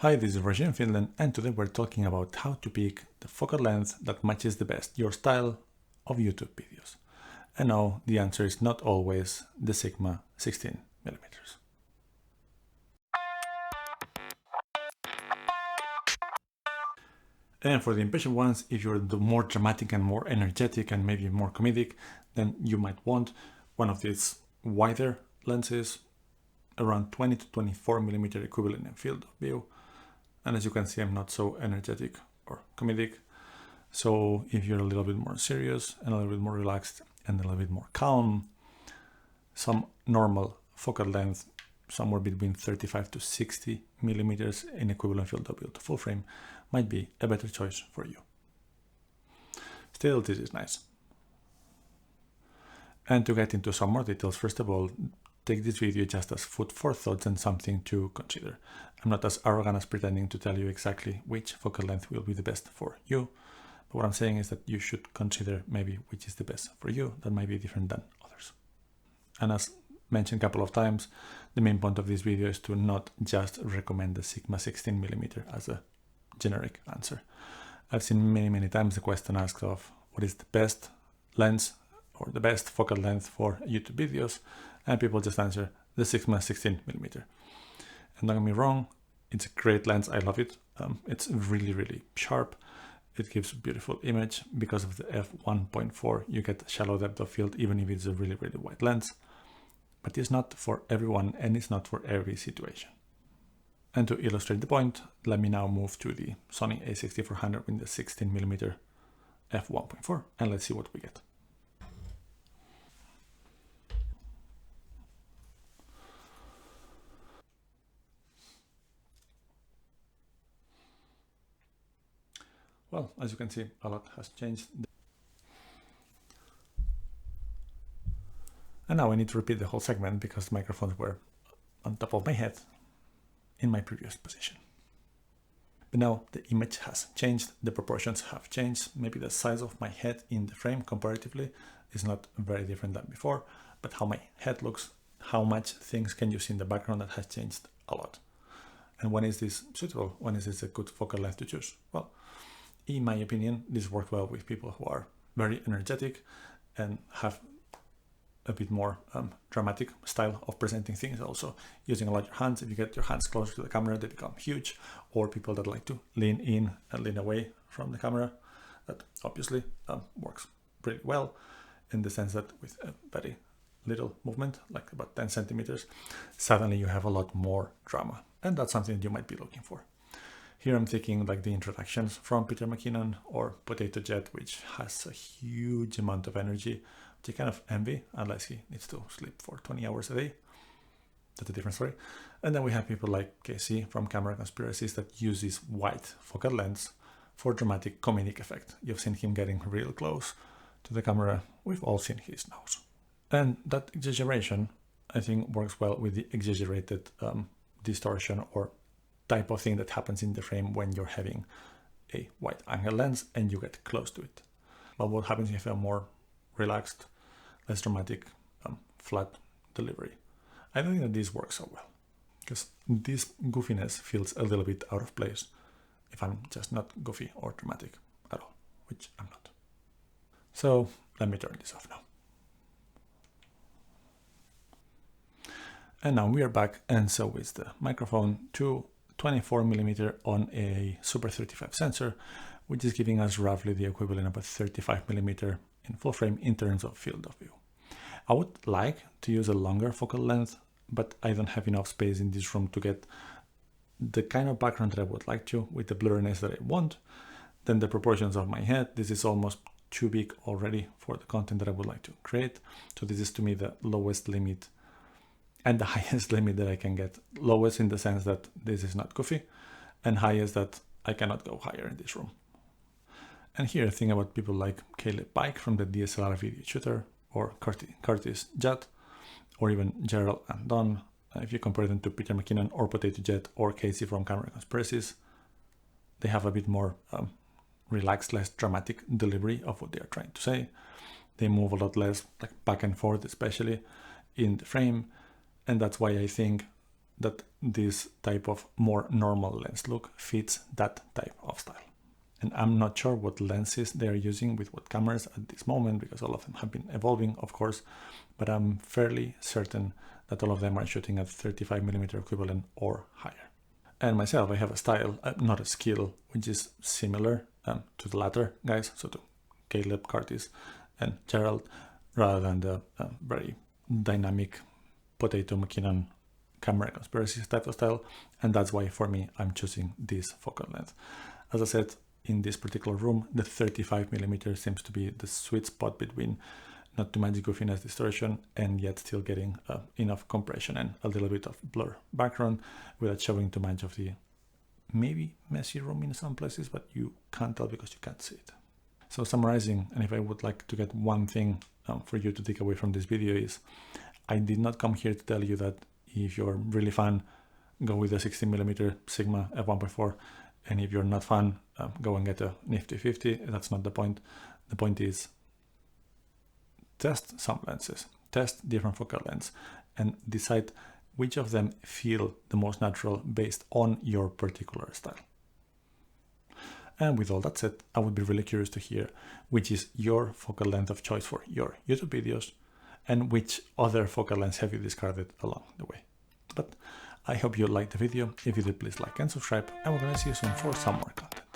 Hi, this is Roger in Finland, and today we're talking about how to pick the focal length that matches the best your style of YouTube videos. And no, the answer is not always the Sigma 16mm. And for the impatient ones, if you're the more dramatic and more energetic and maybe more comedic, then you might want one of these wider lenses, around 20 to 24mm equivalent in field of view. And as you can see, I'm not so energetic or comedic. So if you're a little bit more serious and a little bit more relaxed and a little bit more calm, some normal focal length, somewhere between 35 to 60mm in equivalent field of view to full frame, might be a better choice for you. Still, this is nice. And to get into some more details, first of all, take this video just as food for thought and something to consider. I'm not as arrogant as pretending to tell you exactly which focal length will be the best for you, but what I'm saying is that you should consider maybe which is the best for you. That might be different than others. And as mentioned a couple of times, the main point of this video is to not just recommend the Sigma 16mm as a generic answer. I've seen many times the question asked of what is the best lens or the best focal length for YouTube videos, and people just answer the Sigma 16mm. And don't get me wrong, it's a great lens, I love it. It's really sharp. It gives a beautiful image. Because of the f1.4, you get shallow depth of field even if it's a really wide lens. But it's not for everyone and it's not for every situation. And to illustrate the point, let me now move to the Sony a6400 with the 16mm f1.4 and let's see what we get. Well, as you can see, a lot has changed. And now I need to repeat the whole segment because the microphones were on top of my head in my previous position. But now the image has changed, the proportions have changed. Maybe the size of my head in the frame comparatively is not very different than before, but how my head looks, how much things can you see in the background, that has changed a lot. And when is this suitable? When is this a good focal length to choose? Well, in my opinion, this works well with people who are very energetic and have a bit more dramatic style of presenting things, also using a lot of your hands. If you get your hands closer to the camera, they become huge. Or people that like to lean in and lean away from the camera. That obviously works pretty well in the sense that with a very little movement, like about 10 centimeters, suddenly you have a lot more drama. And that's something that you might be looking for. Here I'm taking like the introductions from Peter McKinnon or Potato Jet, which has a huge amount of energy, which I kind of envy, unless he needs to sleep for 20 hours a day. That's a different story. And then we have people like Casey from Camera Conspiracies that use this wide focal lens for dramatic comedic effect. You've seen him getting real close to the camera. We've all seen his nose. And that exaggeration, I think, works well with the exaggerated distortion or type of thing that happens in the frame when you're having a wide angle lens and you get close to it. But what happens if you have a more relaxed, less dramatic, flat delivery? I don't think that this works so well because this goofiness feels a little bit out of place if I'm just not goofy or dramatic at all, which I'm not. So let me turn this off now. And now we are back, and so is the microphone to 24mm on a Super 35 sensor, which is giving us roughly the equivalent of a 35mm in full frame in terms of field of view. I would like to use a longer focal length, but I don't have enough space in this room to get the kind of background that I would like to with the blurriness that I want. Then the proportions of my head, this is almost too big already for the content that I would like to create. So this is to me the lowest limit and the highest limit that I can get. Lowest in the sense that this is not goofy, and highest that I cannot go higher in this room. And here, think about people like Caleb Pike from the DSLR video shooter, or Curtis Judd, or even Gerald and Don. If you compare them to Peter McKinnon or Potato Jet or Casey from Camera Conspiracies, they have a bit more relaxed, less dramatic delivery of what they are trying to say. They move a lot less, like back and forth, especially in the frame. And that's why I think that this type of more normal lens look fits that type of style. And I'm not sure what lenses they're using with what cameras at this moment, because all of them have been evolving, of course, but I'm fairly certain that all of them are shooting at 35mm equivalent or higher. And myself, I have a style, not a skill, which is similar to the latter guys, so to Caleb, Curtis, and Gerald, rather than the very dynamic potato McKinnon camera conspiracy type of style. And that's why for me, I'm choosing this focal length. As I said, in this particular room, the 35mm seems to be the sweet spot between not too much goofiness distortion and yet still getting enough compression and a little bit of blur background without showing too much of the maybe messy room in some places, but you can't tell because you can't see it. So summarizing, and if I would like to get one thing for you to take away from this video is, I did not come here to tell you that if you're really fan, go with a 16mm Sigma f1.4, and if you're not fan, go and get a nifty 50. That's not the point. The point is, test some lenses, test different focal lengths, and decide which of them feel the most natural based on your particular style. And with all that said, I would be really curious to hear which is your focal length of choice for your YouTube videos, and which other focal lengths have you discarded along the way. But I hope you liked the video. If you did, please like and subscribe, and we're gonna see you soon for some more content.